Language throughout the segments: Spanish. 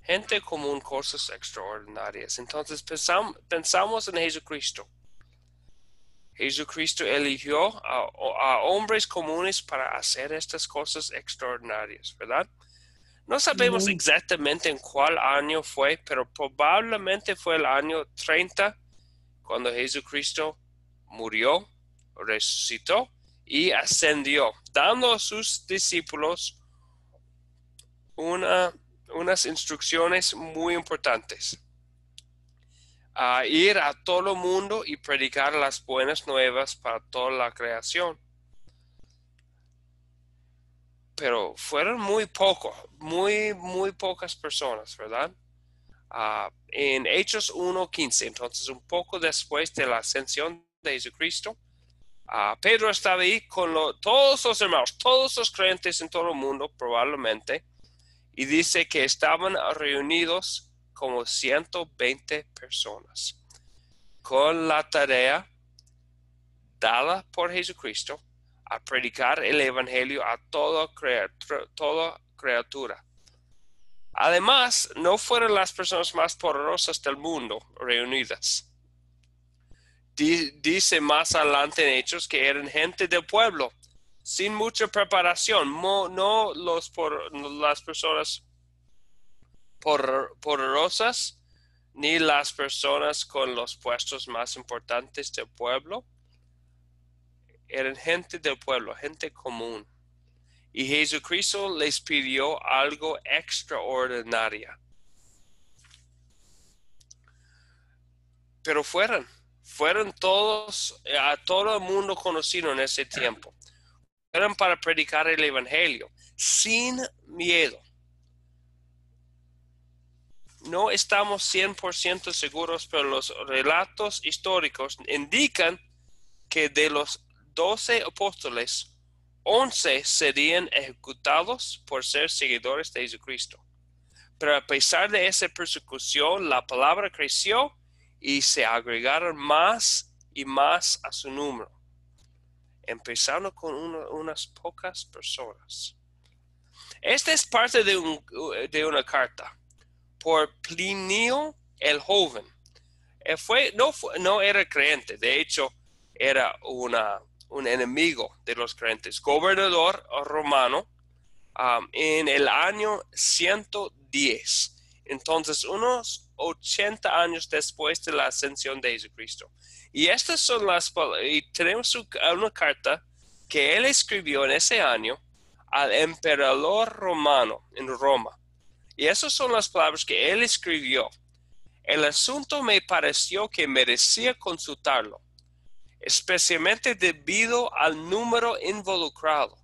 Gente común, cosas extraordinarias. Entonces pensamos en Jesucristo. Jesucristo eligió a hombres comunes para hacer estas cosas extraordinarias, ¿verdad? No sabemos Amén. exactamente en cuál año fue, pero probablemente fue el año 30 cuando Jesucristo murió, resucitó y ascendió, dando a sus discípulos unas instrucciones muy importantes. A ir a todo el mundo y predicar las buenas nuevas para toda la creación. Pero fueron muy pocos, muy pocas personas, ¿verdad? En Hechos 1:15, entonces un poco después de la ascensión de Jesucristo, Pedro estaba ahí con todos los hermanos, todos los creyentes en todo el mundo, probablemente, y dice que estaban reunidos como 120 personas, con la tarea dada por Jesucristo a predicar el Evangelio a toda criatura. Además, no fueron las personas más poderosas del mundo reunidas. Dice más adelante en Hechos que eran gente del pueblo, sin mucha preparación, no las personas poderosas, ni las personas con los puestos más importantes del pueblo, eran gente del pueblo, gente común. Y Jesucristo les pidió algo extraordinario. Pero fueron todos, a todo el mundo conocido en ese tiempo. Fueron para predicar el Evangelio, sin miedo. No estamos 100% seguros, pero los relatos históricos indican que de los 12 apóstoles, 11 serían ejecutados por ser seguidores de Jesucristo. Pero a pesar de esa persecución, la palabra creció y se agregaron más y más a su número, empezando con unas pocas personas. Esta es parte de una carta por Plinio el Joven. No era creyente, de hecho era un enemigo de los creyentes, gobernador romano, en el año 110. Entonces, unos 80 años después de la ascensión de Jesucristo. Y estas son y tenemos una carta que él escribió en ese año al emperador romano en Roma. Y esas son las palabras que él escribió. El asunto me pareció que merecía consultarlo, especialmente debido al número involucrado.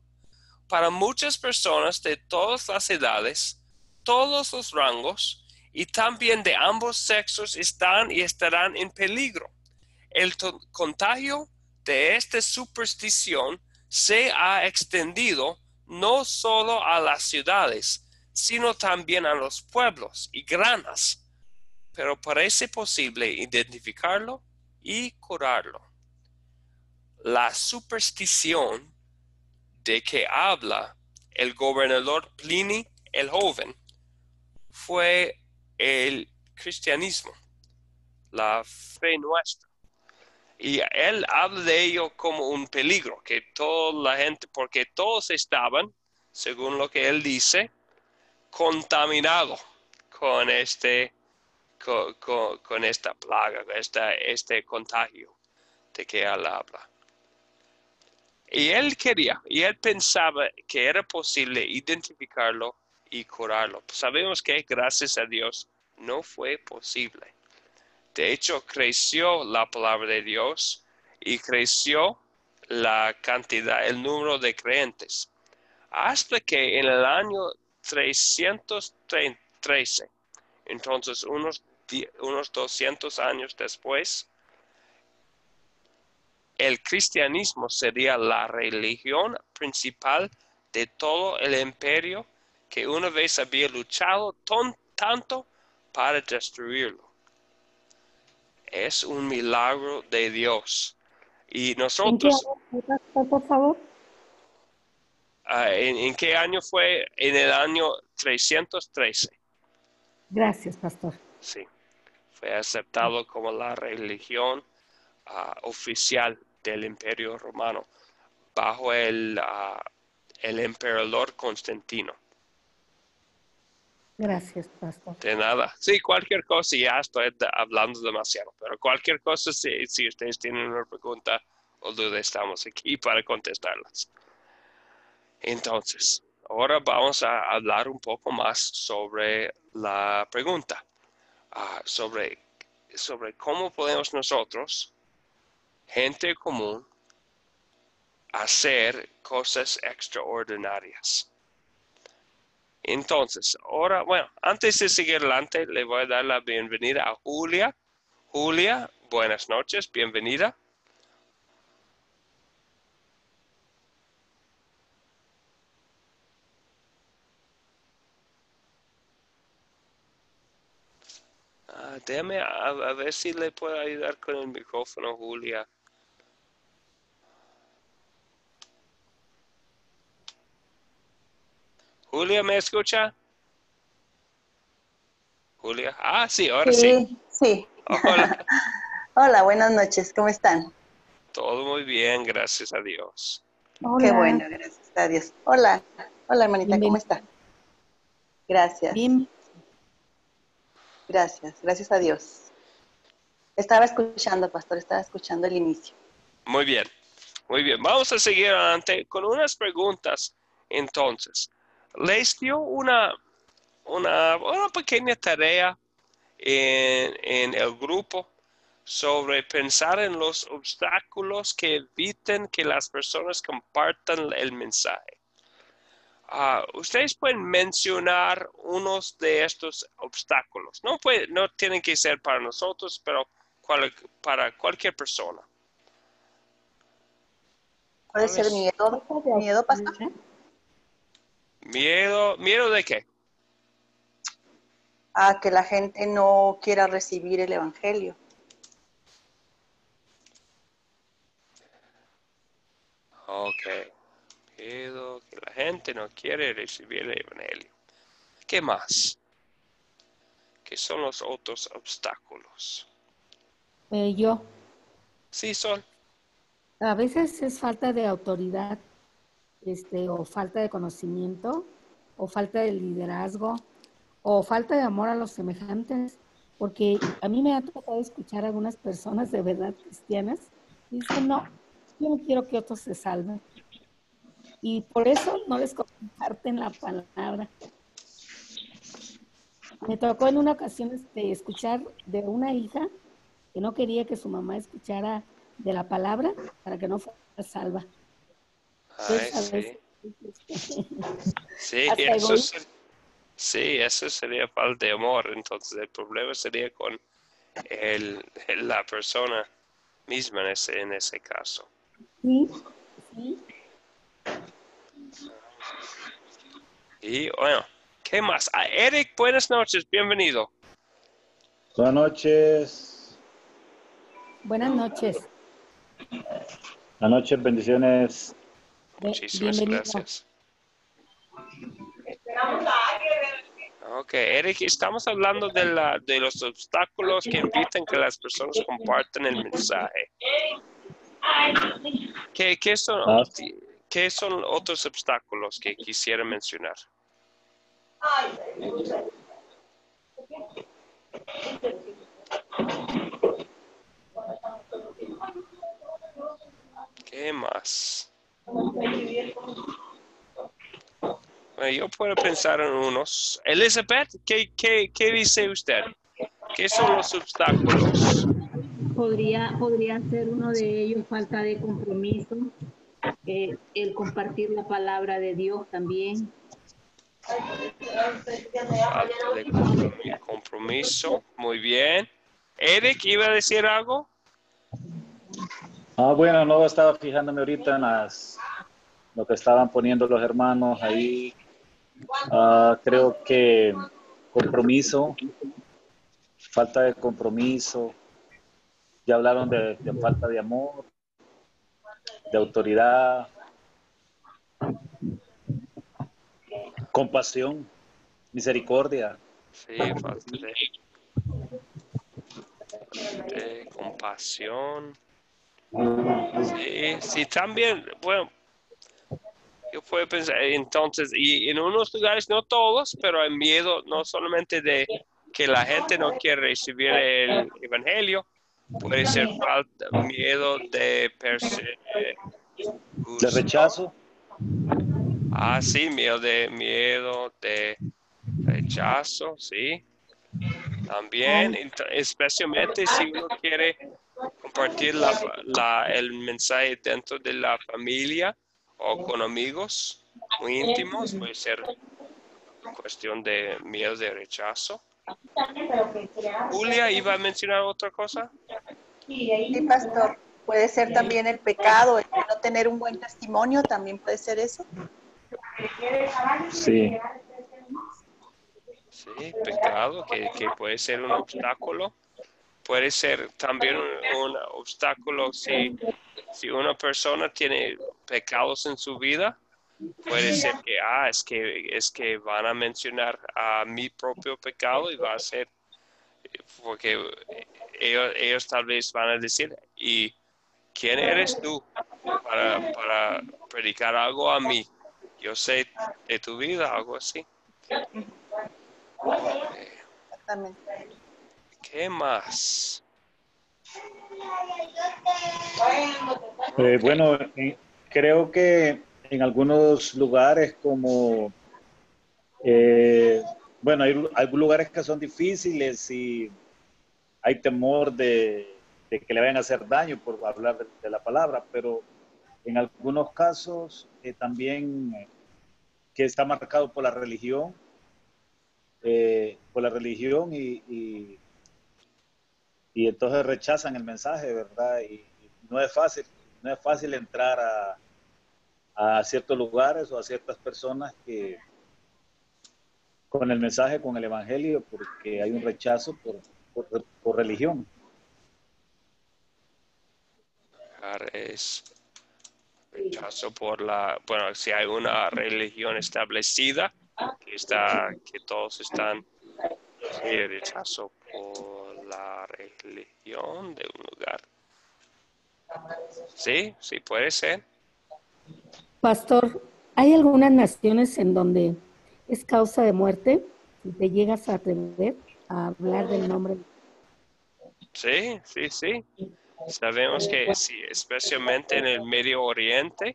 Para muchas personas de todas las edades, todos los rangos y también de ambos sexos están y estarán en peligro. El contagio de esta superstición se ha extendido no solo a las ciudades, sino también a los pueblos y granjas, pero parece posible identificarlo y curarlo. La superstición de que habla el gobernador Pliny el Joven fue el cristianismo, la fe nuestra. Y él habla de ello como un peligro, que toda la gente, porque todos estaban, según lo que él dice, contaminados con con esta plaga, este contagio de que él habla. Y él pensaba que era posible identificarlo y curarlo. Sabemos que gracias a Dios no fue posible. De hecho, creció la palabra de Dios y creció la cantidad, el número de creyentes. Hasta que en el año 313, entonces unos 200 años después, el cristianismo sería la religión principal de todo el imperio que una vez había luchado tanto para destruirlo. Es un milagro de Dios. Y ¿En qué nosotros, año fue, pastor, por favor? ¿en qué año fue? En el año 313. Gracias, pastor. Sí, fue aceptado como la religión oficial del Imperio Romano bajo el emperador Constantino. Gracias, pastor. De nada. Sí, cualquier cosa, ya estoy hablando demasiado, pero cualquier cosa, si ustedes tienen una pregunta o duda, estamos aquí para contestarlas. Entonces, ahora vamos a hablar un poco más sobre la pregunta, sobre cómo podemos nosotros, gente común, hacer cosas extraordinarias. Entonces, ahora, bueno, antes de seguir adelante, le voy a dar la bienvenida a Julia. Julia, buenas noches, bienvenida. Déjame a ver si le puedo ayudar con el micrófono, Julia. Julia, ¿me escucha? Julia. Sí, ahora sí. Sí, sí. Hola. Hola, buenas noches, ¿cómo están? Todo muy bien, gracias a Dios. Qué Hola. bueno, gracias a Dios. Hola, hola hermanita, ¿cómo Bienvenida. está? Gracias, Bien. gracias a Dios. Estaba escuchando, pastor, estaba escuchando el inicio. Muy bien, muy bien. Vamos a seguir adelante con unas preguntas. Entonces, les dio una pequeña tarea en el grupo sobre pensar en los obstáculos que eviten que las personas compartan el mensaje. Ustedes pueden mencionar unos de estos obstáculos. No tienen que ser para nosotros, pero para cualquier persona. ¿Puede ser miedo, miedo, pastor? ¿Miedo de qué? A que la gente no quiera recibir el evangelio. Ok. Miedo que la gente no quiere recibir el evangelio. ¿Qué más? ¿Qué son los otros obstáculos? Yo, Sí, son. a veces es falta de autoridad, o falta de conocimiento, o falta de liderazgo, o falta de amor a los semejantes, porque a mí me ha tocado escuchar a algunas personas de verdad cristianas y dicen, no, yo no quiero que otros se salven. Y por eso no les comparten la palabra. Me tocó en una ocasión escuchar de una hija que no quería que su mamá escuchara de la palabra para que no fuera salva. Ay, Entonces, a sí. veces, Sí, hasta egoísta. eso sería falta de amor. Entonces, el problema sería con la persona misma en ese caso. Sí, sí. Y bueno, ¿qué más? Eric, buenas noches, bienvenido. Buenas noches. Buenas noches. Buenas noches, bendiciones. Muchísimas Bienvenido. gracias. Ok, Eric, estamos hablando de los obstáculos que evitan que las personas compartan el mensaje. ¿Qué son, Ah, qué son otros obstáculos que quisiera mencionar? ¿Qué más? Bueno, yo puedo pensar en unos. Elizabeth, ¿qué dice usted? ¿Qué son los obstáculos? Podría ser uno de ellos falta de compromiso, el compartir la palabra de Dios también. Falta de compromiso. Muy bien. Eric, ¿iba a decir algo? bueno, no estaba fijándome ahorita en lo que estaban poniendo los hermanos ahí. Creo que compromiso, falta de compromiso. Ya hablaron de falta de amor, de autoridad, compasión, misericordia. Sí, falta de compasión. Sí, sí, también, bueno, yo puedo pensar, entonces, y en unos lugares, no todos, pero hay miedo no solamente de que la gente no quiere recibir el evangelio, puede ser falta, miedo de De rechazo. sí, miedo de rechazo, sí. También, especialmente si uno quiere compartir el mensaje dentro de la familia o con amigos muy íntimos, puede ser cuestión de miedo de rechazo. Julia, ¿iba a mencionar otra cosa? Sí, pastor. Puede ser también el pecado, el de no tener un buen testimonio, también puede ser eso. Sí. Sí, pecado, que puede ser un obstáculo. Puede ser también un obstáculo si una persona tiene pecados en su vida. Puede ser que, es que van a mencionar a mi propio pecado y va a ser, porque ellos tal vez van a decir, ¿y quién eres tú para predicar algo a mí? Yo sé de tu vida, algo así. Exactamente. ¿Qué más? Bueno, creo que en algunos lugares como, bueno, hay lugares que son difíciles y hay temor de que le vayan a hacer daño por hablar de la palabra, pero en algunos casos también que está marcado por la religión y entonces rechazan el mensaje, ¿verdad? Y no es fácil entrar a ciertos lugares o a ciertas personas que con el mensaje, con el evangelio, porque hay un rechazo por religión. Es rechazo por bueno, si hay una religión establecida que todos están, sí, rechazo por la religión de un lugar. Sí, sí puede ser. Pastor, ¿hay algunas naciones en donde es causa de muerte? Si te llegas a atrever a hablar del nombre. Sí, sí, sí. Sabemos que sí, especialmente en el Medio Oriente,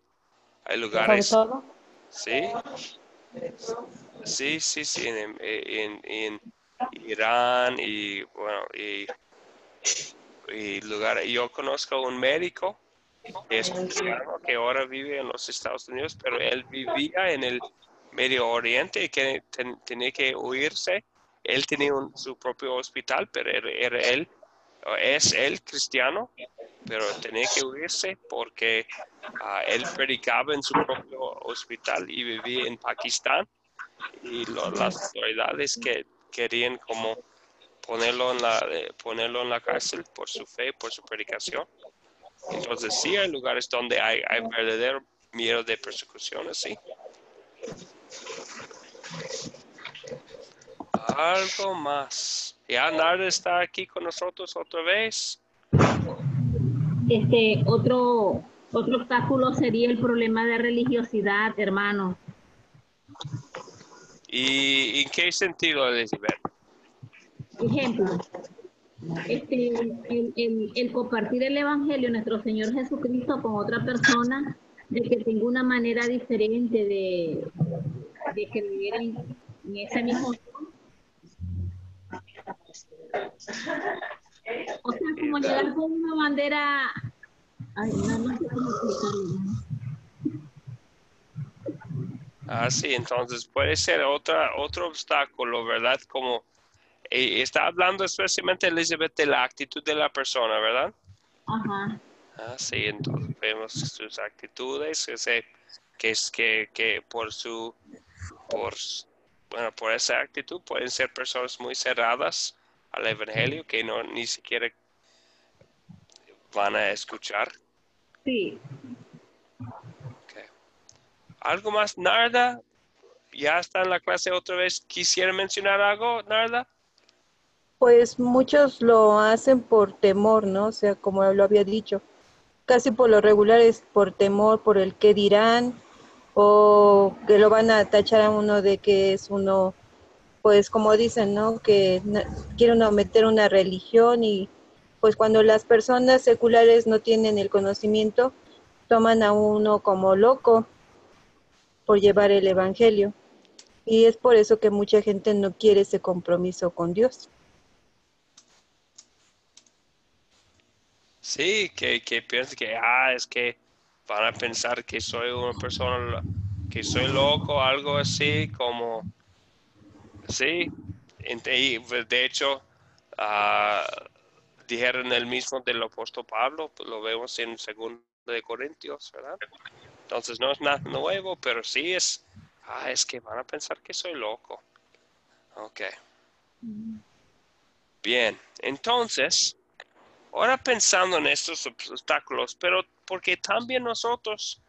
hay Sobre lugares, todo, sí, sí, sí, sí, en Irán y bueno, y lugares. Yo conozco un médico que es cristiano que ahora vive en los Estados Unidos, pero él vivía en el Medio Oriente y que tenía que huirse. Él tenía su propio hospital, pero es él cristiano, pero tenía que huirse porque él predicaba en su propio hospital y vivía en Pakistán y las autoridades que querían como ponerlo en la cárcel por su fe, por su predicación. Entonces sí hay lugares donde hay verdadero miedo de persecución, sí. Algo más. Ya Narda está aquí con nosotros otra vez. Otro obstáculo sería el problema de religiosidad, hermano. ¿Y en qué sentido, Elizabeth? Ejemplo, el compartir el evangelio de nuestro Señor Jesucristo con otra persona de que tenga una manera diferente de creer en ese mismo Dios. O sea, como llegar con una bandera. Ay, no sé cómo explicarlo. Sí, entonces puede ser otro obstáculo, ¿verdad? Como está hablando especialmente Elizabeth de la actitud de la persona, ¿verdad? Ajá. Sí, entonces vemos sus actitudes, que por esa actitud pueden ser personas muy cerradas al evangelio que no ni siquiera van a escuchar. Sí. Okay. ¿Algo más, Narda? ya está en la clase otra vez. ¿Quisiera mencionar algo, Narda? Pues muchos lo hacen por temor, ¿no? O sea, como lo había dicho, casi por lo regular es por temor, por el qué dirán, o que lo van a tachar a uno de que es uno, pues como dicen, ¿no? Que quiere uno meter una religión y pues cuando las personas seculares no tienen el conocimiento, toman a uno como loco por llevar el evangelio. Y es por eso que mucha gente no quiere ese compromiso con Dios. Sí, que piensa que, es que van a pensar que soy una persona, que soy loco, algo así, como, sí. Y de hecho, ah, dijeron el mismo del apóstol Pablo, pues lo vemos en 2 Corintios, ¿verdad? Entonces no es nada nuevo, pero sí es que van a pensar que soy loco. Ok. Bien, entonces, ahora pensando en estos obstáculos, pero porque también nosotros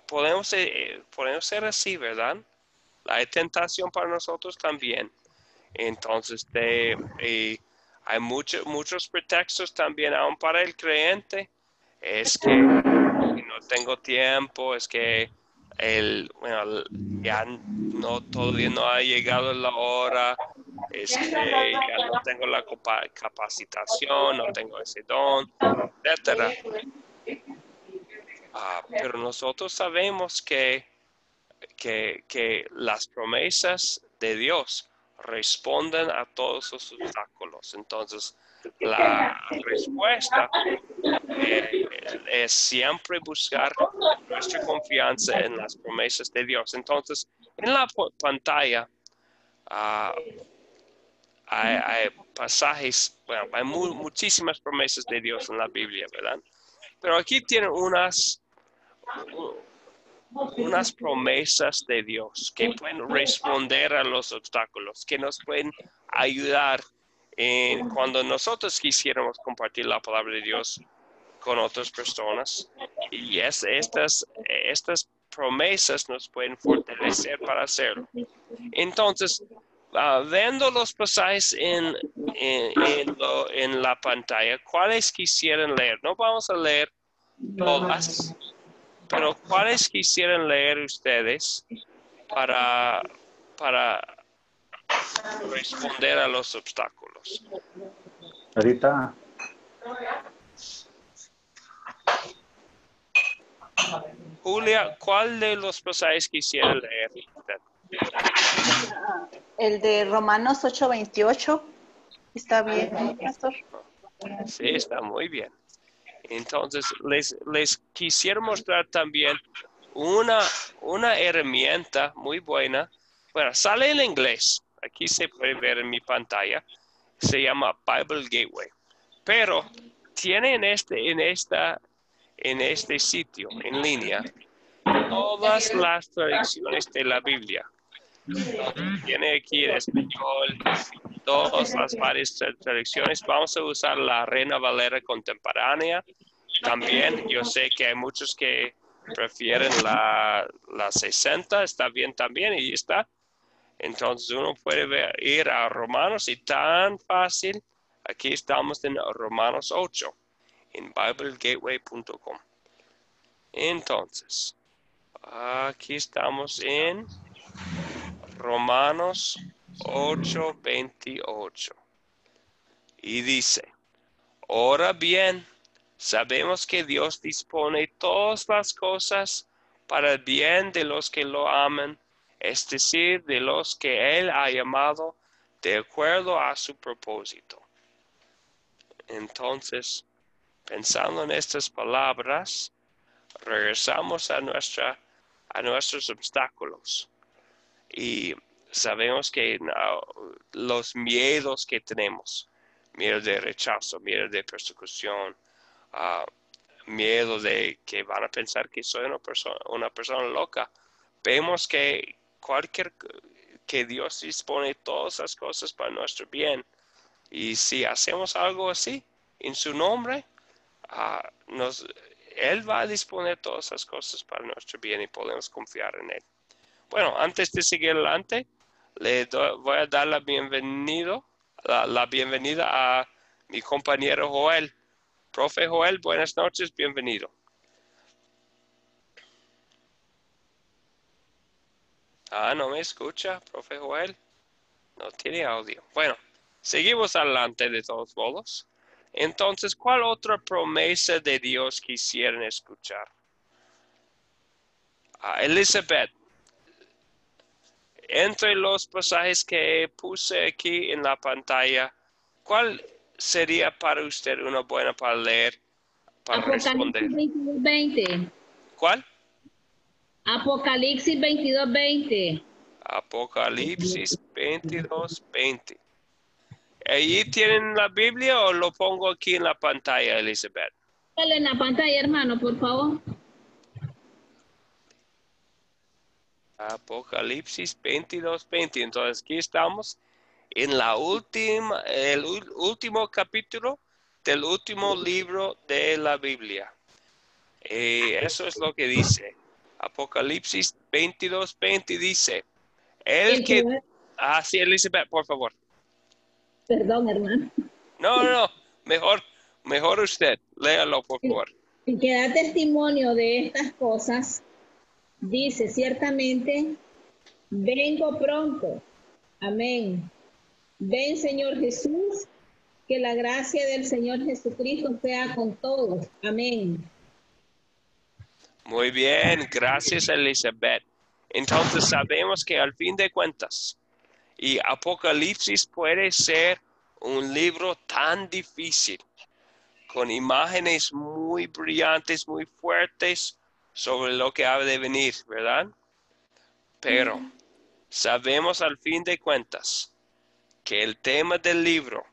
podemos ser así, ¿verdad? Hay tentación para nosotros también. Entonces, hay muchos pretextos también aún para el creyente. Es que no tengo tiempo, es que ya no, todavía no ha llegado la hora, es que ya no tengo la capacitación, no tengo ese don, etcétera. Pero nosotros sabemos que las promesas de Dios responden a todos los obstáculos. Entonces, la respuesta es siempre buscar nuestra confianza en las promesas de Dios. Entonces, en la pantalla hay pasajes, bueno, hay muchísimas promesas de Dios en la Biblia, ¿verdad? Pero aquí tienen unas promesas de Dios que pueden responder a los obstáculos, que nos pueden ayudar cuando nosotros quisiéramos compartir la palabra de Dios con otras personas. Y estas promesas nos pueden fortalecer para hacerlo. Entonces, viendo los pasajes en la pantalla, ¿cuáles quisieran leer? No vamos a leer todas, pero ¿cuáles quisieran leer ustedes para responder a los obstáculos? Ahorita, Julia, ¿cuál de los pasajes quisiera leer usted? El de Romanos 8:28. Está bien, pastor. Sí, está muy bien. Entonces, les quisiera mostrar también una herramienta muy buena. Bueno, sale en inglés. Aquí se puede ver en mi pantalla. Se llama Bible Gateway. Pero tiene en este sitio, en línea, todas las traducciones de la Biblia. Tiene aquí en español todas las varias traducciones. Vamos a usar la Reina Valera contemporánea. También yo sé que hay muchos que prefieren la 60, está bien también, y está. Entonces uno puede ir a Romanos y tan fácil, aquí estamos en Romanos 8, en biblegateway.com. Entonces, aquí estamos en Romanos 8:28. Y dice, ahora bien, sabemos que Dios dispone todas las cosas para el bien de los que lo aman, es decir, de los que Él ha llamado de acuerdo a su propósito. Entonces, pensando en estas palabras, regresamos a nuestros obstáculos y sabemos que los miedos que tenemos, miedo de rechazo, miedo de persecución, miedo de que van a pensar que soy una persona loca, vemos que que Dios dispone todas las cosas para nuestro bien, y si hacemos algo así en su nombre, Él va a disponer todas las cosas para nuestro bien y podemos confiar en Él. Bueno, antes de seguir adelante, voy a dar la bienvenida a mi compañero Joel. Profe Joel, buenas noches, bienvenido. No me escucha, profe Joel. No tiene audio. Bueno, seguimos adelante de todos modos. Entonces, ¿cuál otra promesa de Dios quisieran escuchar? Elizabeth, entre los pasajes que puse aquí en la pantalla, ¿cuál sería para usted una buena para leer, para responder? Apocalipsis 22:20. ¿Cuál? Apocalipsis 22:20. Apocalipsis 22:20. ¿Allí tienen la Biblia o lo pongo aquí en la pantalla, Elizabeth? Dale en la pantalla, hermano, por favor. Apocalipsis 22:20. Entonces aquí estamos en el último capítulo del último libro de la Biblia. Eso es lo que dice. Apocalipsis 22:20 dice, sí, Elizabeth, por favor. Perdón, hermano. No, mejor usted, léalo, por favor. El que da testimonio de estas cosas, dice ciertamente, vengo pronto. Amén. Ven, Señor Jesús, que la gracia del Señor Jesucristo sea con todos. Amén. Muy bien, gracias, Elizabeth. Entonces sabemos que al fin de cuentas, y Apocalipsis puede ser un libro tan difícil, con imágenes muy brillantes, muy fuertes sobre lo que ha de venir, ¿verdad? Pero sabemos al fin de cuentas que el tema del libro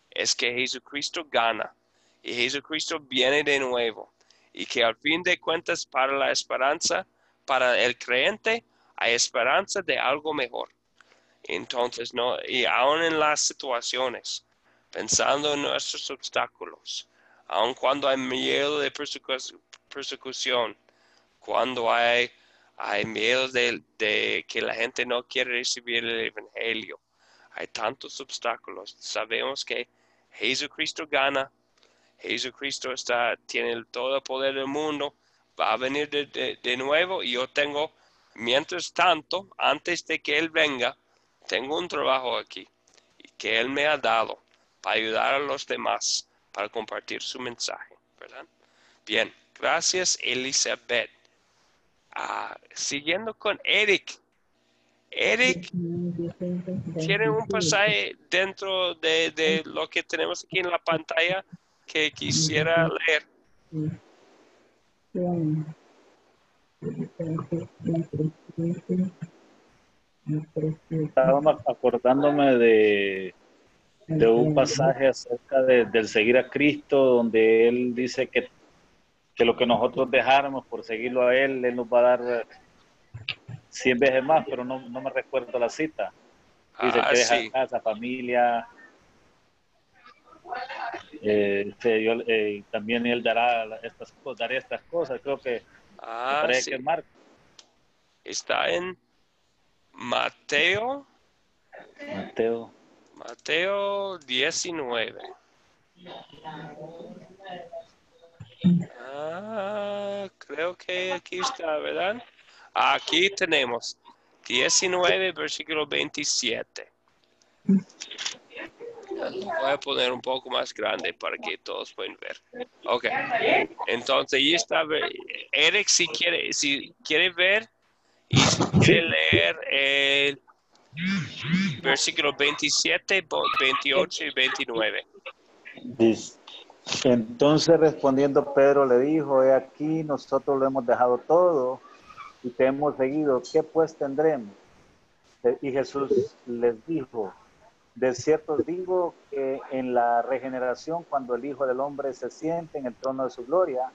es que Jesucristo gana y Jesucristo viene de nuevo y que al fin de cuentas para la esperanza, para el creyente, hay esperanza de algo mejor. Entonces, no, y aún en las situaciones, pensando en nuestros obstáculos, aun cuando hay miedo de persecución, cuando hay miedo de que la gente no quiere recibir el evangelio, hay tantos obstáculos. Sabemos que Jesucristo gana, Jesucristo tiene todo el poder del mundo, va a venir de nuevo y yo tengo, mientras tanto, antes de que Él venga, tengo un trabajo aquí y que Él me ha dado para ayudar a los demás, para compartir su mensaje, ¿verdad? Bien, gracias, Elizabeth. Siguiendo con Eric. Eric, ¿tiene un pasaje dentro de lo que tenemos aquí en la pantalla que quisiera leer? Estaba acordándome de un pasaje acerca del seguir a Cristo, donde Él dice que lo que nosotros dejáramos por seguirlo a Él nos va a dar 100 veces más, pero no me recuerdo la cita. Dice que deja Sí. casa, familia, también Él dará estas cosas. Creo que parece Sí. que es Marcos. Está en Mateo 19. Creo que aquí está, ¿verdad? Aquí tenemos 19, versículo 27. Lo voy a poner un poco más grande para que todos puedan ver. Ok. Entonces, ahí está. Eric, si quiere ver y si quiere leer el versículo 27, 28 y 29. Dice, entonces respondiendo Pedro le dijo, he aquí nosotros lo hemos dejado todo y te hemos seguido, ¿qué pues tendremos? Y Jesús les dijo, de cierto os digo que en la regeneración, cuando el Hijo del Hombre se siente en el trono de su gloria,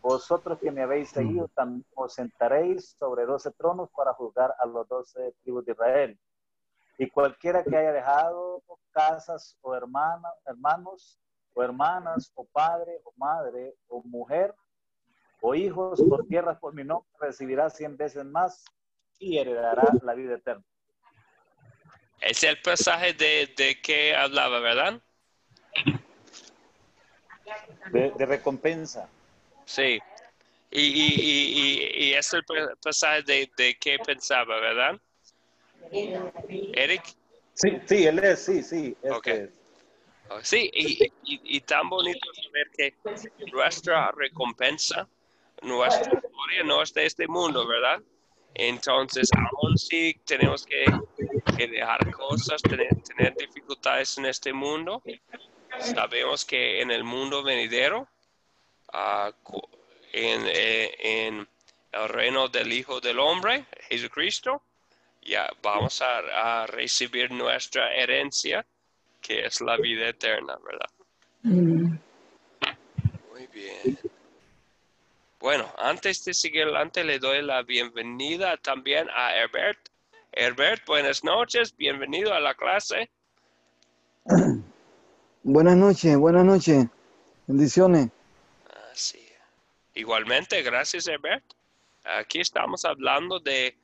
vosotros que me habéis seguido también os sentaréis sobre 12 tronos para juzgar a los 12 tribus de Israel. Y cualquiera que haya dejado casas o hermanos o hermanas o padre o madre o mujer o hijos o tierras por mi nombre recibirá 100 veces más y heredará la vida eterna. Es el pasaje de que hablaba, ¿verdad? De recompensa. Sí. Y es el pasaje de qué pensaba, ¿verdad? Eric. Sí, él es, sí. Okay. Sí, y tan bonito saber que nuestra recompensa, nuestra gloria no es de este mundo, ¿verdad? Entonces, aún sí tenemos que dejar cosas, tener dificultades en este mundo. Sabemos que en el mundo venidero, en el reino del Hijo del Hombre, Jesucristo, ya vamos a recibir nuestra herencia, que es la vida eterna, ¿verdad? Muy bien. Bueno, antes de seguir adelante, le doy la bienvenida también a Herbert. Herbert, buenas noches, bienvenido a la clase. Buenas noches, bendiciones. Sí. Igualmente, gracias Herbert. Aquí estamos hablando de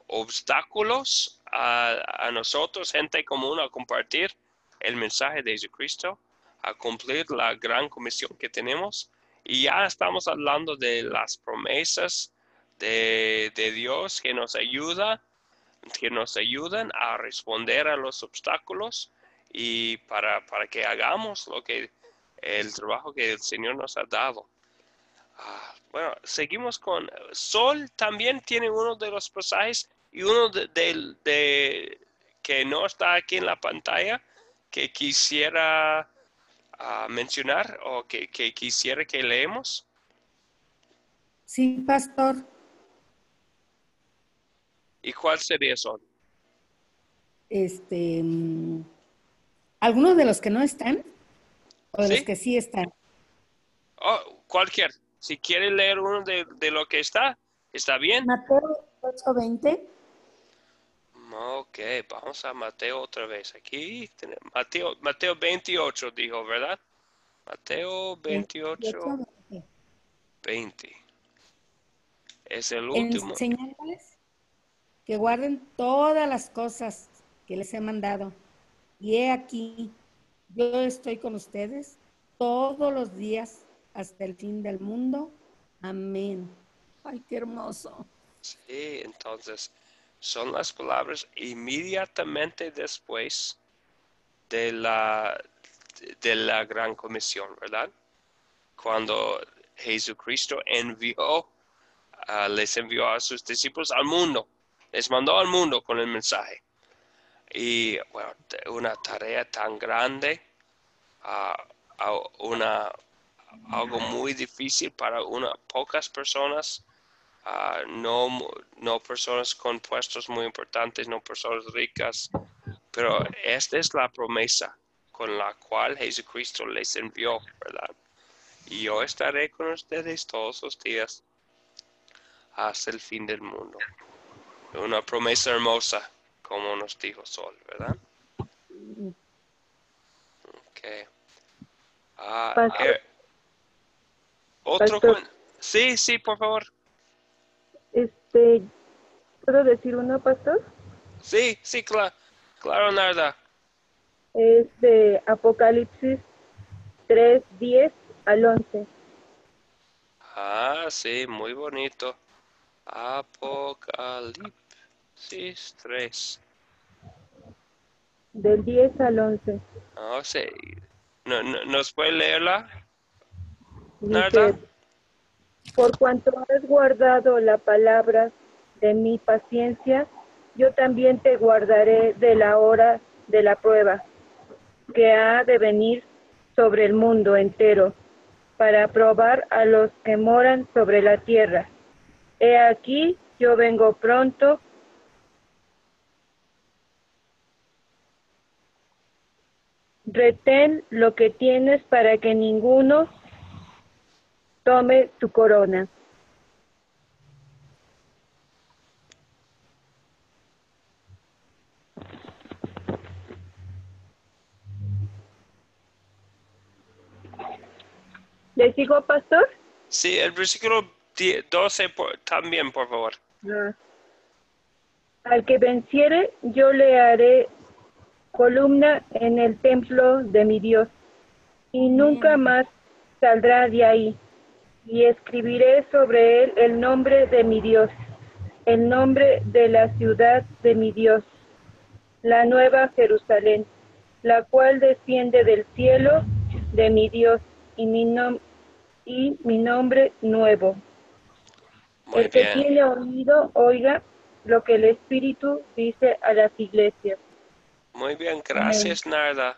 obstáculos a nosotros, gente común, a compartir el mensaje de Jesucristo, a cumplir la gran comisión que tenemos. Y ya estamos hablando de las promesas de Dios que nos ayudan a responder a los obstáculos y para que hagamos el trabajo que el Señor nos ha dado. Bueno, seguimos con Sol. También tiene uno de los pasajes y uno de que no está aquí en la pantalla que quisiera mencionar o que quisiera que leemos. Sí, pastor. ¿Y cuál sería Sol? ¿Algunos de los que no están o de ¿Sí? los que sí están? Oh, cualquier. Si quiere leer uno de lo que está bien. Mateo 8:20. Ok, vamos a Mateo otra vez. Aquí tenemos Mateo 28 dijo, ¿verdad? Mateo 28, 20. Es el último. Enseñándoles que guarden todas las cosas que les he mandado. Y he aquí, yo estoy con ustedes todos los días hasta el fin del mundo. Amén. Ay, qué hermoso. Sí, entonces son las palabras inmediatamente después de la gran comisión, ¿verdad? Cuando Jesucristo les envió a sus discípulos al mundo, les mandó al mundo con el mensaje. Y bueno, una tarea tan grande, algo muy difícil para pocas personas, no personas con puestos muy importantes, no personas ricas, pero esta es la promesa con la cual Jesucristo les envió, ¿verdad? Y yo estaré con ustedes todos los días hasta el fin del mundo. Una promesa hermosa, como nos dijo Sol, ¿verdad? Ok. Pastor, Otro Pastor. Sí, por favor. ¿Puedo decir uno, pastor? Sí, claro, Narda. Es de Apocalipsis 3:10 al 11. Sí, muy bonito. Apocalipsis 3. Del 10 al 11. Sí. ¿Nos puede leerla, Narda? Dice, por cuanto has guardado la palabra de mi paciencia, yo también te guardaré de la hora de la prueba, que ha de venir sobre el mundo entero, para probar a los que moran sobre la tierra. He aquí, yo vengo pronto. Retén lo que tienes para que ninguno tome tu corona. ¿Le sigo, pastor? Sí, el versículo 12 también, por favor. Al que venciere, yo le haré columna en el templo de mi Dios, y nunca más saldrá de ahí. Y escribiré sobre él el nombre de mi Dios, el nombre de la ciudad de mi Dios, la nueva Jerusalén, la cual desciende del cielo de mi Dios, y mi nombre nuevo. Muy El que bien. tiene oído, oiga lo que el Espíritu dice a las iglesias. Muy bien, Amén. gracias Narda.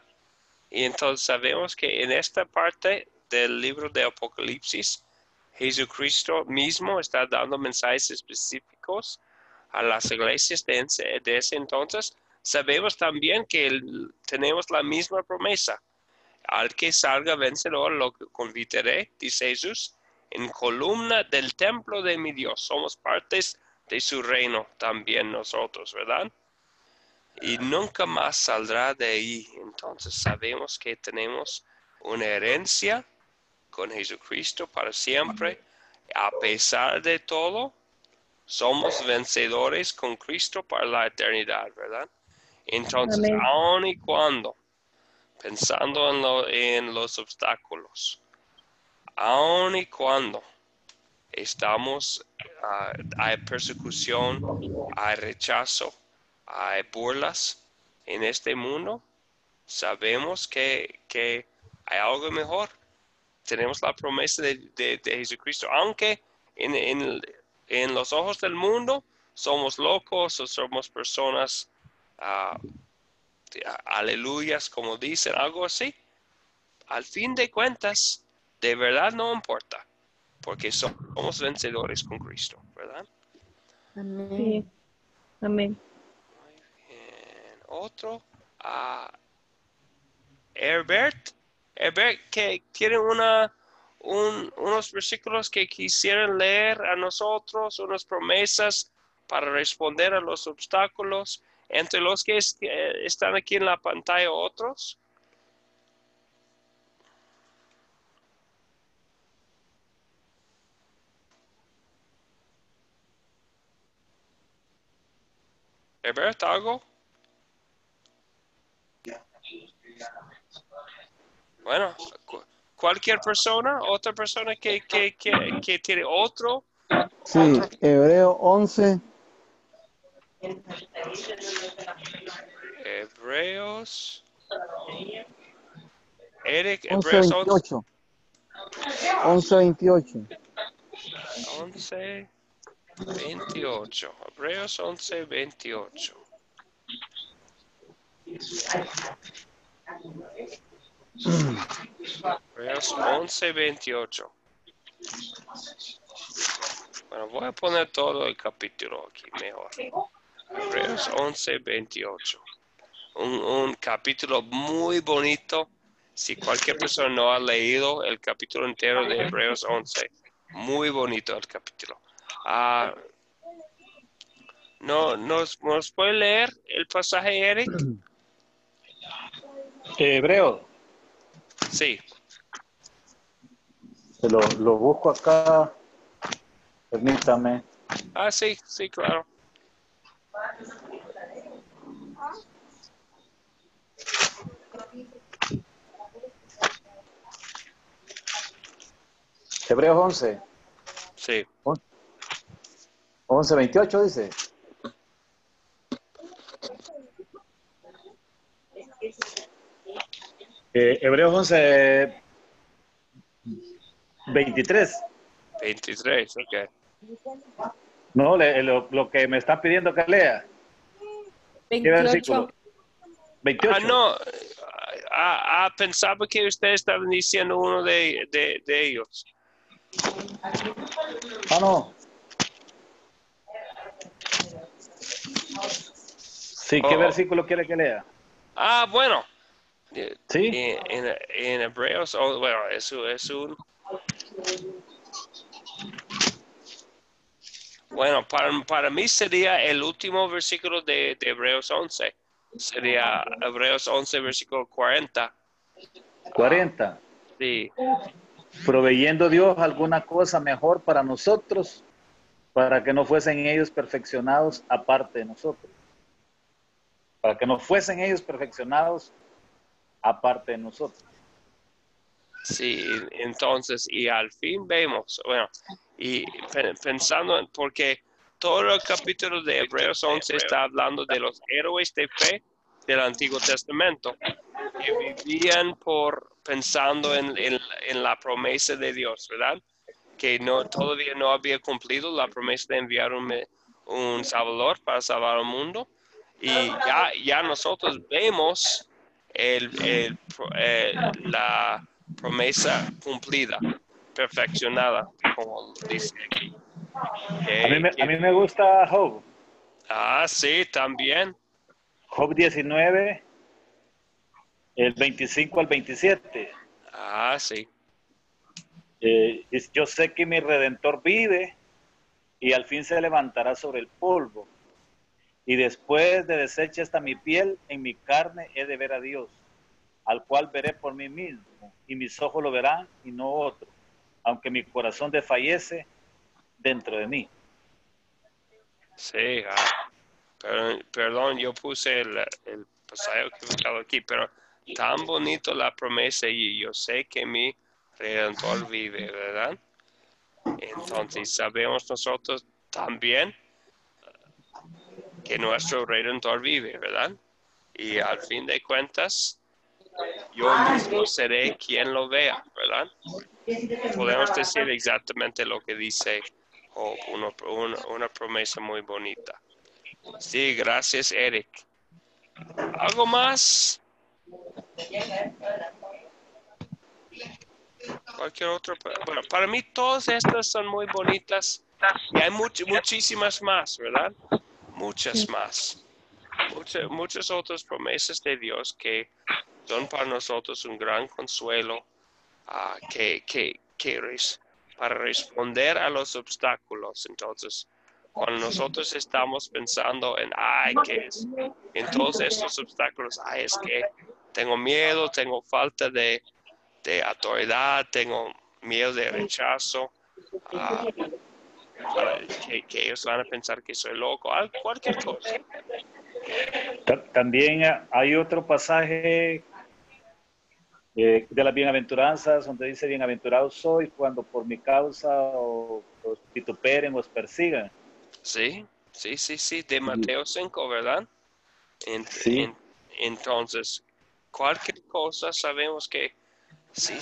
Y entonces sabemos que en esta parte del libro de Apocalipsis, Jesucristo mismo está dando mensajes específicos a las iglesias de ese entonces. Sabemos también que tenemos la misma promesa. Al que salga vencedor lo convitaré, dice Jesús, en columna del templo de mi Dios. Somos partes de su reino también nosotros, ¿verdad? Y nunca más saldrá de ahí. Entonces sabemos que tenemos una herencia con Jesucristo para siempre. A pesar de todo, somos vencedores con Cristo para la eternidad, ¿verdad? Entonces, Amén. aun y cuando, pensando en los obstáculos, aun y cuando estamos, hay persecución, hay rechazo, hay burlas en este mundo, sabemos que hay algo mejor. Tenemos la promesa de Jesucristo, aunque en los ojos del mundo somos locos o somos personas, ah, aleluyas, como dicen, algo así. Al fin de cuentas, de verdad no importa, porque somos vencedores con Cristo, ¿verdad? Amén. Sí. Amén. Otro, Herbert, que tiene unos versículos que quisieran leer a nosotros, unas promesas para responder a los obstáculos, entre los que están aquí en la pantalla otros. Herbert, ¿algo? Bueno, cualquier persona, otra persona que tiene otro. Sí, Hebreo 11, Hebreos. Eric, 11, Hebreos 28. 11, 28. 11, 28. Hebreos 11, 28. Hebreos 11, 28. Bueno, voy a poner todo el capítulo aquí mejor. Hebreos 11, 28. Un capítulo muy bonito. Si cualquier persona no ha leído el capítulo entero de Hebreos 11, muy bonito el capítulo. No, ¿nos puede leer el pasaje, Eric? Hebreo. Sí. Lo busco acá. Permítame. Sí, sí, claro. Hebreos 11. Sí. 11, 28 dice. Hebreos 11, 23. 23, ok. No, lo que me está pidiendo que lea. ¿Qué 28. versículo? 28. No. Pensaba que ustedes estaban diciendo uno de ellos. No. Sí, ¿qué versículo quiere que lea? Bueno. Sí. En Hebreos, bueno, eso es un... Bueno, para mí sería el último versículo de Hebreos 11. Sería Hebreos 11, versículo 40. 40. Sí. Proveyendo Dios alguna cosa mejor para nosotros, para que no fuesen ellos perfeccionados aparte de nosotros. Para que no fuesen ellos perfeccionados aparte de nosotros. Sí, entonces, y al fin vemos, bueno, y pensando, porque todo el capítulo de Hebreos 11 está hablando de los héroes de fe del Antiguo Testamento, que vivían pensando en la promesa de Dios, ¿verdad? Que todavía no había cumplido la promesa de enviar un Salvador para salvar al mundo. Y ya nosotros vemos la promesa cumplida, perfeccionada, como dice aquí. A mí me gusta Job. Sí, también. Job 19, el 25 al 27. Sí. Yo sé que mi Redentor vive y al fin se levantará sobre el polvo. Y después de deshecha esta mi piel, en mi carne he de ver a Dios, al cual veré por mí mismo, y mis ojos lo verán y no otro, aunque mi corazón desfallece dentro de mí. Sí, perdón, yo puse el pasaje equivocado aquí, pero tan bonito la promesa y yo sé que mi Redentor vive, ¿verdad? Entonces sabemos nosotros también que nuestro Redentor vive, ¿verdad? Y al fin de cuentas, yo mismo seré quien lo vea, ¿verdad? Podemos decir exactamente lo que dice Job, una promesa muy bonita. Sí, gracias, Eric. ¿Algo más? Cualquier otro. Bueno, para mí todas estas son muy bonitas y hay muchísimas más, ¿verdad? Muchas más. Muchas otras promesas de Dios que son para nosotros un gran consuelo para responder a los obstáculos. Entonces, cuando nosotros estamos pensando ¿qué es? En todos estos obstáculos, es que tengo miedo, tengo falta de autoridad, tengo miedo de rechazo, que ellos van a pensar que soy loco, cualquier cosa. También hay otro pasaje de las bienaventuranzas donde dice: bienaventurado soy cuando por mi causa os vituperen, os persigan. Sí, de Mateo 5, ¿verdad? Sí. Entonces, cualquier cosa sabemos que sí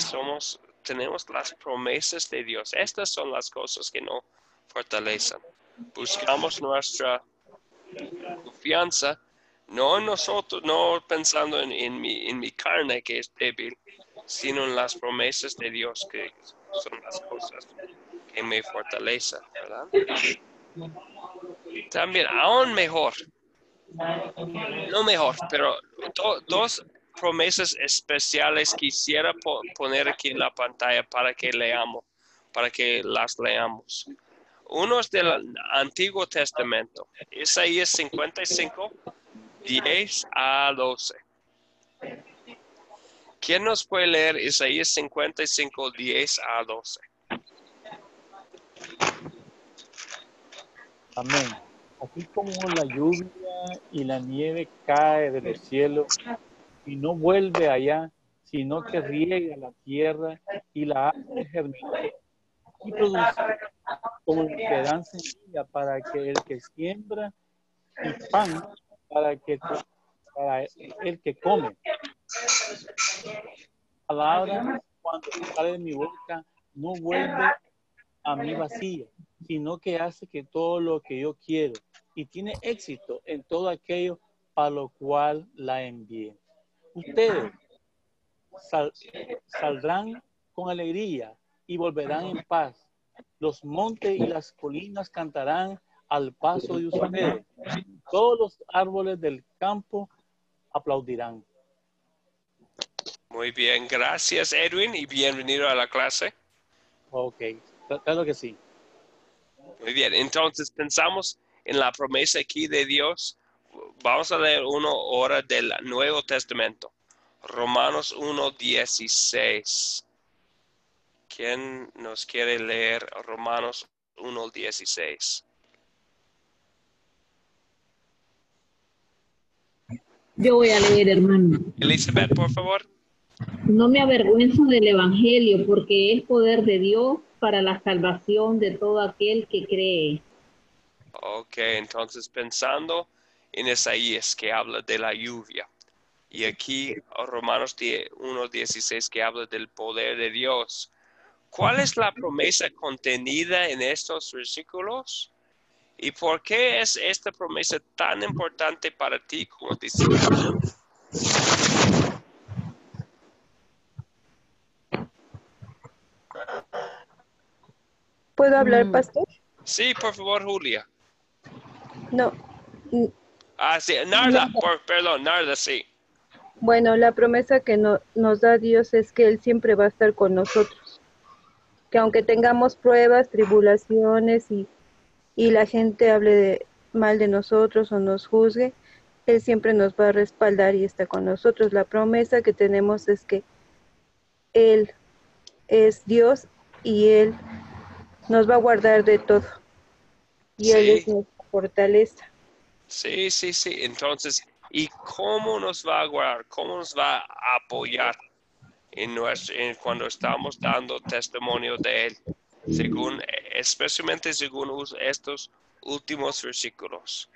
tenemos las promesas de Dios. Estas son las cosas que nos fortalecen. Buscamos nuestra confianza, no en nosotros, no pensando en mi carne que es débil, sino en las promesas de Dios que son las cosas que me fortalecen, ¿verdad? También, aún mejor, no mejor, pero dos promesas especiales quisiera poner aquí en la pantalla para que las leamos. Uno es del Antiguo Testamento, Isaías 55, 10 a 12. ¿Quién nos puede leer Isaías 55, 10 a 12? Amén. Así como la lluvia y la nieve cae de los cielos y no vuelve allá, sino que riega la tierra y la hace germinar y producir, como que dan semilla para que el que siembra y pan para el que come. La palabra cuando sale de mi boca no vuelve a mí vacía, sino que hace que todo lo que yo quiero y tiene éxito en todo aquello para lo cual la envié. Ustedes saldrán con alegría y volverán en paz. Los montes y las colinas cantarán al paso de ustedes. Todos los árboles del campo aplaudirán. Muy bien, gracias Edwin y bienvenido a la clase. Ok, claro que sí. Muy bien, entonces pensamos en la promesa aquí de Dios. Vamos a leer uno ahora del Nuevo Testamento. Romanos 1:16. ¿Quién nos quiere leer Romanos 1:16. Yo voy a leer, hermano. Elizabeth, por favor. No me avergüenzo del Evangelio, porque es poder de Dios para la salvación de todo aquel que cree. Ok, entonces pensando en Isaías que habla de la lluvia. Y aquí Romanos 1:16 que habla del poder de Dios. ¿Cuál es la promesa contenida en estos versículos? ¿Y por qué es esta promesa tan importante para ti como discípulo? ¿Puedo hablar, pastor? Sí, por favor, Julia. No. Sí, Narda, perdón, Narda, sí. Bueno, la promesa que nos da Dios es que Él siempre va a estar con nosotros. Que aunque tengamos pruebas, tribulaciones y la gente hable mal de nosotros o nos juzgue, Él siempre nos va a respaldar y está con nosotros. La promesa que tenemos es que Él es Dios y Él nos va a guardar de todo. Y Él es nuestra fortaleza. Sí. Entonces, ¿y cómo nos va a guardar? ¿Cómo nos va a apoyar cuando estamos dando testimonio de Él? Especialmente según estos últimos versículos.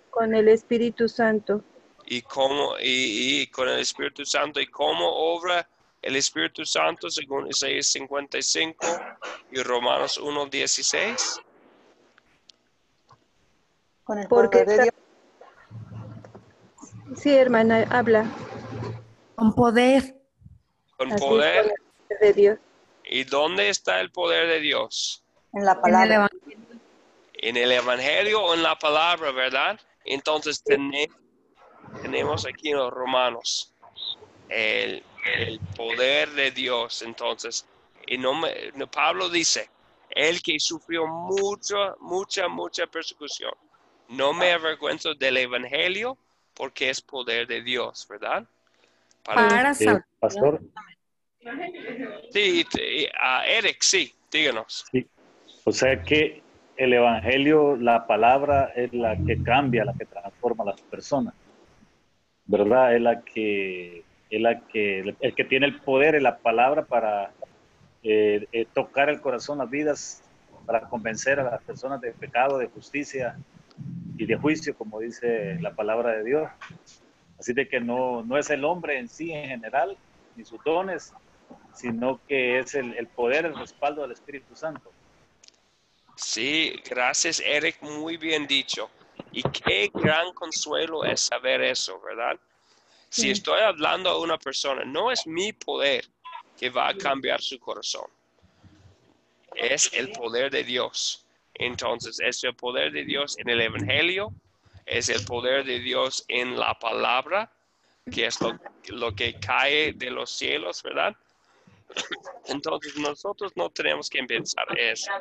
Con el Espíritu Santo. Y con el Espíritu Santo, y cómo obra el Espíritu Santo según Isaías 55 y Romanos 1:16. Con el poder de Dios. Sí, hermana, habla. Con poder. Con Así poder. es, con el poder de Dios. ¿Y dónde está el poder de Dios? En la palabra. En el Evangelio o en la palabra, ¿verdad? Entonces tenemos aquí en los Romanos el poder de Dios. Entonces, Pablo dice, el que sufrió mucha persecución, no me avergüenzo del Evangelio porque es poder de Dios, ¿verdad? Para salvar. Pastor. Sí, Eric, sí, díganos. Sí. O sea que el Evangelio, la palabra es la que cambia, la que transforma a las personas, ¿verdad? El que tiene el poder en la palabra para tocar el corazón, las vidas, para convencer a las personas de pecado, de justicia y de juicio, como dice la palabra de Dios. Así de que no es el hombre en sí en general, ni sus dones, sino que es el poder, el respaldo del Espíritu Santo. Sí, gracias Eric, muy bien dicho. Y qué gran consuelo es saber eso, ¿verdad? Si estoy hablando a una persona, no es mi poder que va a cambiar su corazón. Es el poder de Dios. Entonces, es el poder de Dios en el Evangelio, es el poder de Dios en la palabra, que es lo que cae de los cielos, ¿verdad? Entonces, nosotros no tenemos que pensar eso,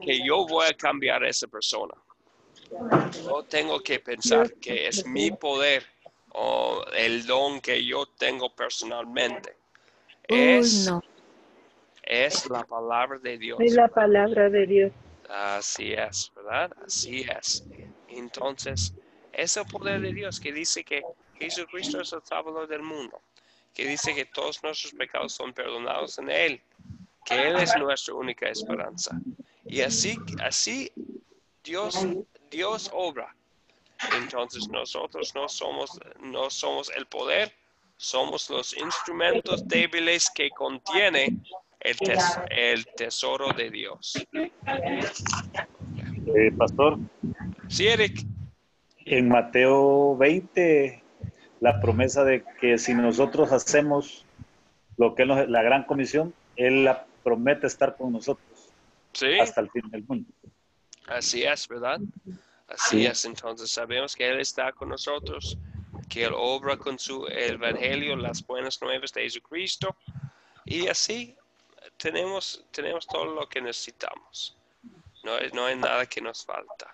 que yo voy a cambiar a esa persona. Yo tengo que pensar que es mi poder o el don que yo tengo personalmente. Es la palabra de Dios. Es la palabra de Dios. Así es, ¿verdad? Así es. Entonces, es el poder de Dios que dice que Jesucristo es el Salvador del mundo, que dice que todos nuestros pecados son perdonados en Él, que Él es nuestra única esperanza. Y así Dios obra. Entonces nosotros no somos el poder, somos los instrumentos débiles que contiene el tesoro de Dios. Pastor. Sí, Eric. En Mateo 20, la promesa de que si nosotros hacemos lo que es la gran comisión, Él la promete estar con nosotros hasta el fin del mundo. Así es, ¿verdad? Así es, entonces sabemos que Él está con nosotros, que Él obra con su Evangelio, las buenas nuevas de Jesucristo, y así tenemos todo lo que necesitamos. No hay nada que nos falta.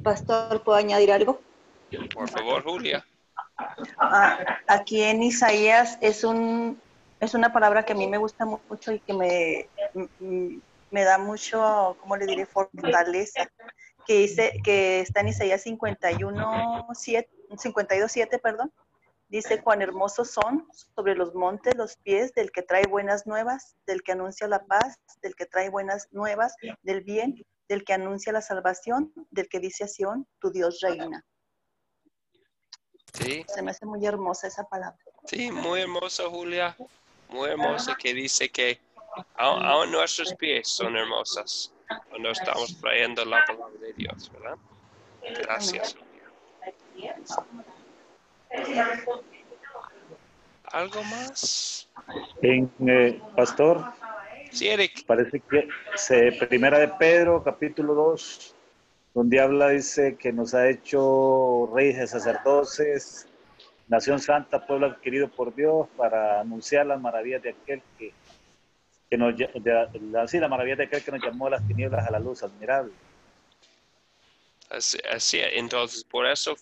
Pastor, ¿puedo añadir algo? Por favor, Julia. Aquí en Isaías es una palabra que a mí me gusta mucho y que me da mucho, ¿cómo le diré? Fortaleza. Que dice, que está en Isaías 52:7, perdón. Dice, cuán hermosos son sobre los montes los pies del que trae buenas nuevas, del que anuncia la paz, del que trae buenas nuevas, del bien, del que anuncia la salvación, del que dice a Sión, tu Dios reina. Sí. Se me hace muy hermosa esa palabra. Sí, muy hermosa, Julia. Muy hermosa, que dice que aún nuestros pies son hermosas cuando estamos trayendo la palabra de Dios, ¿verdad? Gracias, Julia. ¿Algo más? Pastor, Sí, Eric. parece que Primera de Pedro, capítulo 2, donde habla, dice que nos ha hecho reyes de sacerdotes, nación santa, pueblo adquirido por Dios, para anunciar las maravillas de aquel que nos la maravilla de aquel que nos llamó de las tinieblas a la luz admirable. Así, entonces por eso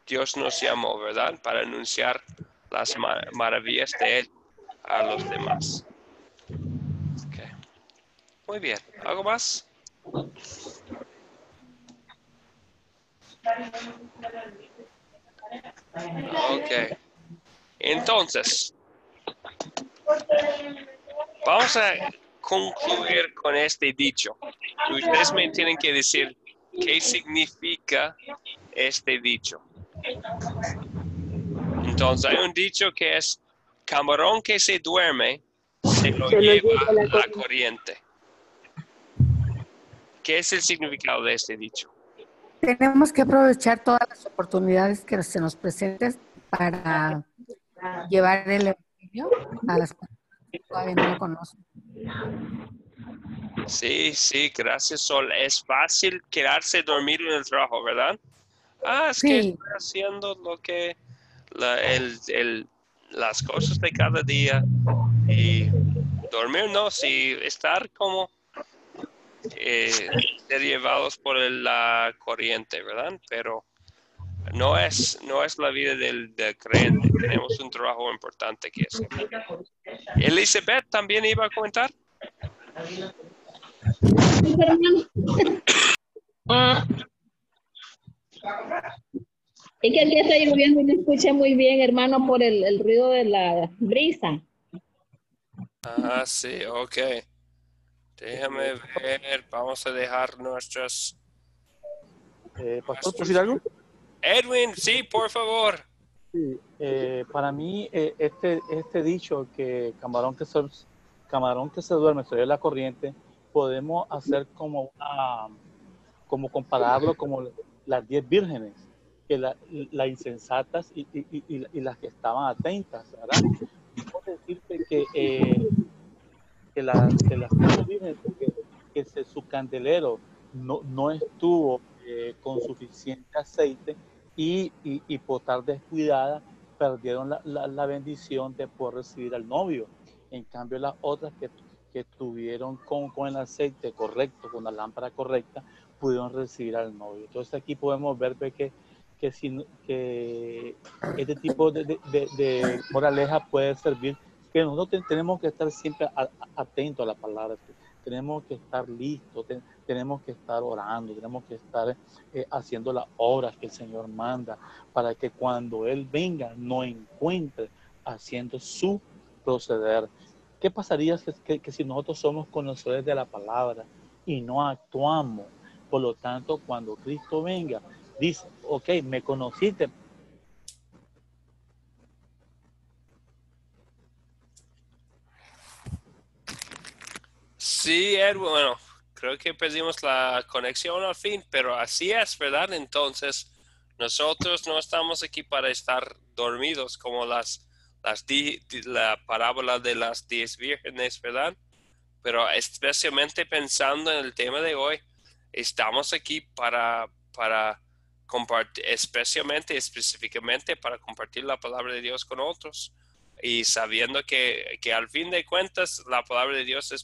Dios nos llamó, ¿verdad? Para anunciar las maravillas de Él a los demás. Okay. Muy bien. ¿Algo más? Ok. Entonces, vamos a concluir con este dicho. Ustedes me tienen que decir qué significa este dicho. Entonces, hay un dicho que es: camarón que se duerme, se lo lleva la corriente. ¿Qué es el significado de este dicho? Tenemos que aprovechar todas las oportunidades que se nos presenten para llevar el evangelio a las personas que todavía no lo conocen. Sí, gracias, Sol. Es fácil quedarse dormido en el trabajo, ¿verdad? Es Sí. que estoy haciendo lo que las cosas de cada día, y dormirnos y estar como llevados por la corriente, ¿verdad? Pero no es la vida del creyente. Tenemos un trabajo importante que hacer. Elizabeth también iba a comentar. Es que aquí está lloviendo y no escuché muy bien, hermano, por el ruido de la brisa. Sí, ok. Déjame ver, vamos a dejar nuestras... Pastor, ¿puedo decir algo? Edwin, sí, por favor. Sí, para mí este dicho que camarón que se duerme sobre la corriente, podemos hacer como compararlo como las 10 vírgenes, que las insensatas y las que estaban atentas, ¿verdad? Puedo decirte que las 10 vírgenes, que su candelero no estuvo con suficiente aceite y por estar descuidada perdieron la bendición de poder recibir al novio. En cambio, las otras que estuvieron con el aceite correcto, con la lámpara correcta, pudieron recibir al novio. Entonces aquí podemos ver que este tipo de moraleja puede servir, que nosotros tenemos que estar siempre atentos a la palabra. Tenemos que estar listos, tenemos que estar orando, tenemos que estar haciendo las obras que el Señor manda, para que cuando Él venga nos encuentre haciendo su proceder. ¿Qué pasaría que si nosotros somos conocedores de la palabra y no actuamos? Por lo tanto, cuando Cristo venga, dice, ok, me conociste. Sí, Edwin, bueno, creo que perdimos la conexión al fin, pero así es, ¿verdad? Entonces, nosotros no estamos aquí para estar dormidos como la parábola de las 10 vírgenes, ¿verdad? Pero especialmente pensando en el tema de hoy, estamos aquí para compartir, específicamente para compartir la palabra de Dios con otros, y sabiendo que al fin de cuentas la palabra de Dios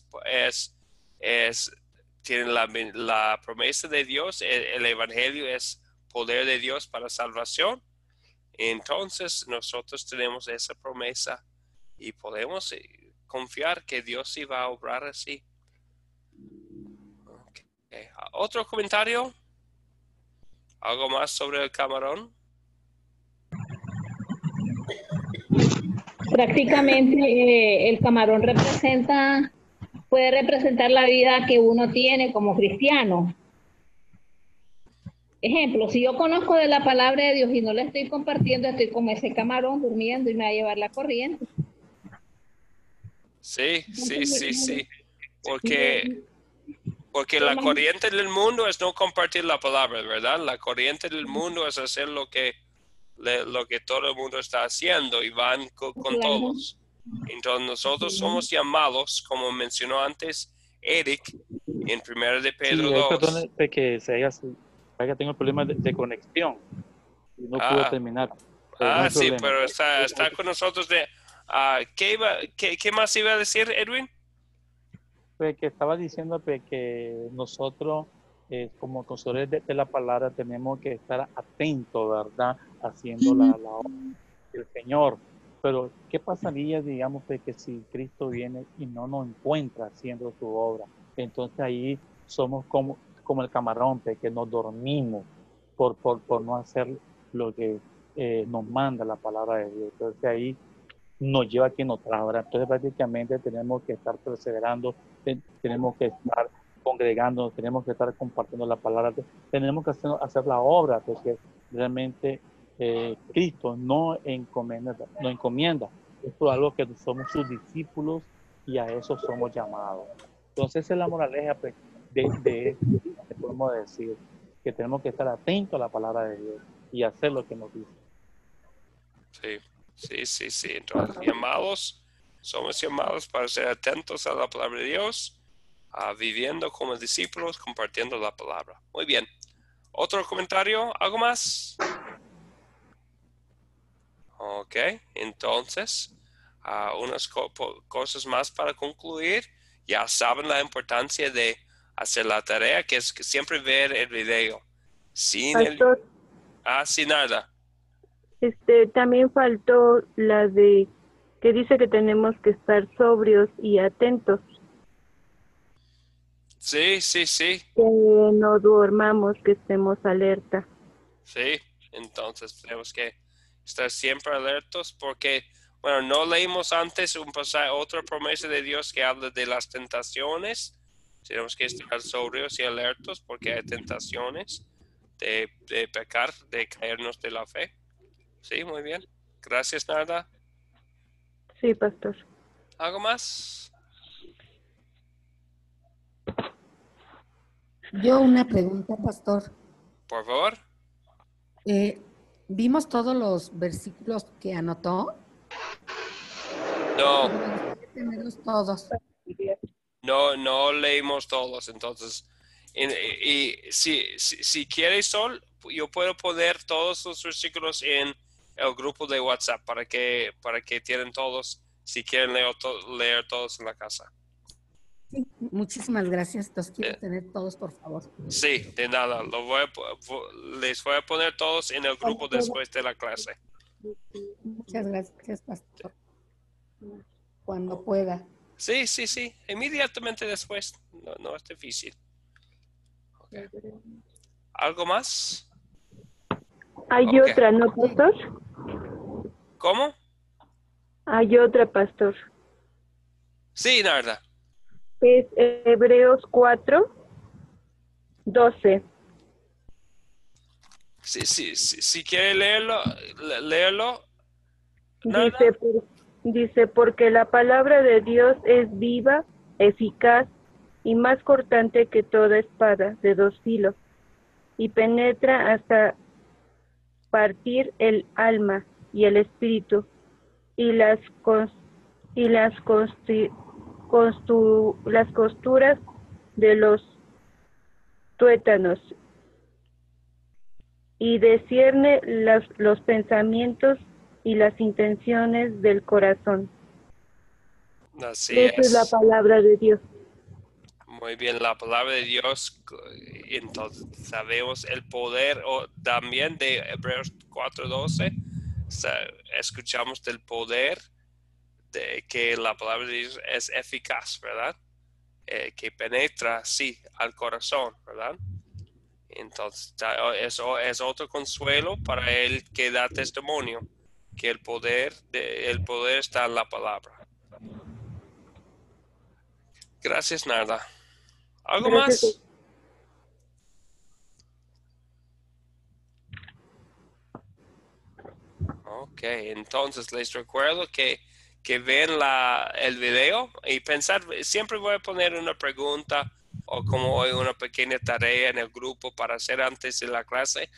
tiene la promesa de Dios, el evangelio es poder de Dios para salvación. Entonces nosotros tenemos esa promesa y podemos confiar que Dios iba a obrar así. ¿Otro comentario? ¿Algo más sobre el camarón? Prácticamente el camarón puede representar la vida que uno tiene como cristiano. Ejemplo, si yo conozco de la palabra de Dios y no la estoy compartiendo, estoy como ese camarón durmiendo y me va a llevar la corriente. Sí. Porque la corriente del mundo es no compartir la palabra, ¿verdad? La corriente del mundo es hacer lo que todo el mundo está haciendo y van con todos. Entonces nosotros somos llamados, como mencionó antes Eric, en 1 de Pedro 2. Perdón que tengo problemas de conexión y no pude terminar. No hay Sí, problema. pero está con nosotros. ¿Qué más iba a decir, Edwin? Pues que estaba diciendo que nosotros, como conocedores de la palabra, tenemos que estar atentos, ¿verdad? Haciendo la obra del Señor. Pero, ¿qué pasaría, digamos, que si Cristo viene y no nos encuentra haciendo su obra? Entonces ahí somos como el camarón, que nos dormimos por no hacer lo que nos manda la palabra de Dios. Entonces ahí nos lleva a que nos trabaja. Entonces prácticamente tenemos que estar perseverando, tenemos que estar congregando, tenemos que estar compartiendo la palabra, tenemos que hacer la obra, porque realmente Cristo no encomienda. Esto es algo que somos sus discípulos y a eso somos llamados. Entonces esa es la moraleja de podemos decir, que tenemos que estar atentos a la palabra de Dios y hacer lo que nos dice. Sí. Entonces, somos llamados para ser atentos a la palabra de Dios, viviendo como discípulos, compartiendo la palabra. Muy bien. ¿Otro comentario? ¿Algo más? Ok, entonces, unas cosas más para concluir. Ya saben la importancia de hacer la tarea, que es siempre ver el video. Sin nada. También faltó la de que dice que tenemos que estar sobrios y atentos. Sí. Que no durmamos, que estemos alerta. Sí, entonces tenemos que estar siempre alertos porque, bueno, no leímos antes otra promesa de Dios que habla de las tentaciones. Tenemos que estar sobrios y alertos porque hay tentaciones de pecar, de caernos de la fe. Sí, muy bien. Gracias, Narda. Sí, pastor. ¿Algo más? Yo una pregunta, pastor. Por favor. ¿Vimos todos los versículos que anotó? No. Tenerlos todos. No leímos todos, entonces. Y si quieres, Sol, yo puedo poner todos los versículos en el grupo de WhatsApp para que tienen todos, si quieren leer todos en la casa. Sí, muchísimas gracias. Los quiero tener todos, por favor. Sí, de nada. Les voy a poner todos en el grupo después de la clase. Muchas gracias, pastor. Cuando pueda. Sí. Inmediatamente después. No es difícil. Okay. ¿Algo más? Hay otra, ¿no, pastor? ¿Cómo? Hay otra, pastor. Sí, Narda. Es Hebreos 4:12. Si quiere leerlo. Dice, porque la palabra de Dios es viva, eficaz y más cortante que toda espada de 2 filos, y penetra hasta partir el alma y el espíritu, y las costuras de los tuétanos, y discierne los pensamientos y las intenciones del corazón. Así Esa es la palabra de Dios. Muy bien, la palabra de Dios. Entonces sabemos el poder también de Hebreos 4:12. Escuchamos del poder de que la palabra de Dios es eficaz, ¿verdad? que penetra, sí, al corazón, ¿verdad? Entonces, eso es otro consuelo para el que da testimonio, que el poder está en la palabra. Gracias, Narda. ¿Algo Gracias. más? Ok, entonces les recuerdo que ven el video y pensar, siempre voy a poner una pregunta o como hoy una pequeña tarea en el grupo para hacer antes de la clase,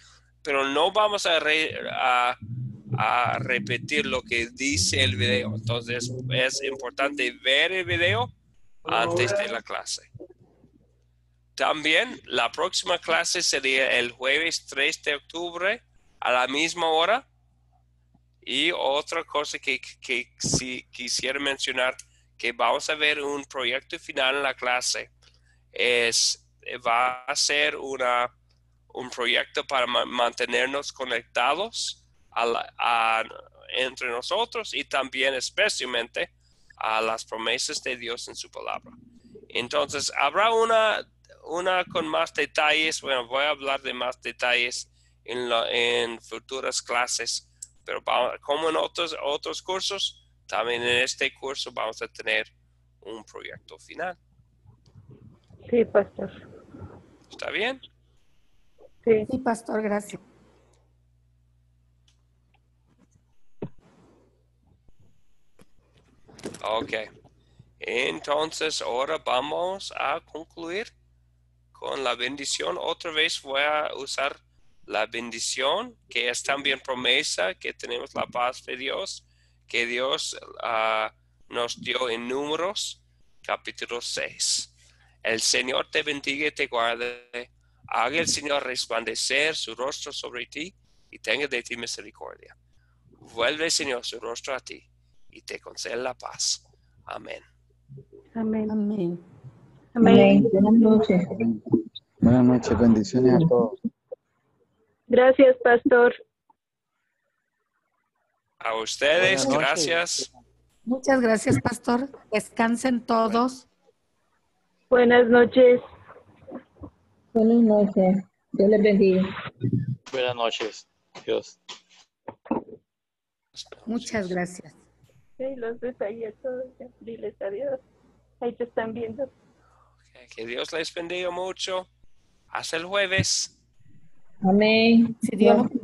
pero no vamos a repetir lo que dice el video. Entonces es importante ver el video antes de la clase. También la próxima clase sería el jueves 3 de octubre a la misma hora. Y otra cosa que sí quisiera mencionar, que vamos a ver un proyecto final en la clase, va a ser un proyecto para mantenernos conectados entre nosotros y también especialmente a las promesas de Dios en su palabra. Entonces, habrá una con más detalles. Bueno, voy a hablar de más detalles en futuras clases, pero como en otros cursos, también en este curso vamos a tener un proyecto final. Sí, pastor. ¿Está bien? Sí. Sí, pastor, gracias. Ok. Entonces, ahora vamos a concluir con la bendición. Otra vez voy a usar la bendición, que es también promesa, que tenemos la paz de Dios, que Dios nos dio en Números, capítulo 6. El Señor te bendiga y te guarde. Haga el Señor resplandecer su rostro sobre ti y tenga de ti misericordia. Vuelve, Señor, su rostro a ti y te conceda la paz. Amén. Amén. Amén. Amén. Buenas noches. Buenas noches, bendiciones a todos. Gracias, pastor. A ustedes, Buenas noches. gracias. Muchas gracias, pastor. Descansen todos. Buenas noches. Buenas noches. Dios les bendiga. Buenas noches. Dios. Muchas gracias. Sí, los ves ahí a todos. Diles adiós. Ahí te están viendo. Que Dios les bendiga mucho. Hasta el jueves. Amén. Si Dios lo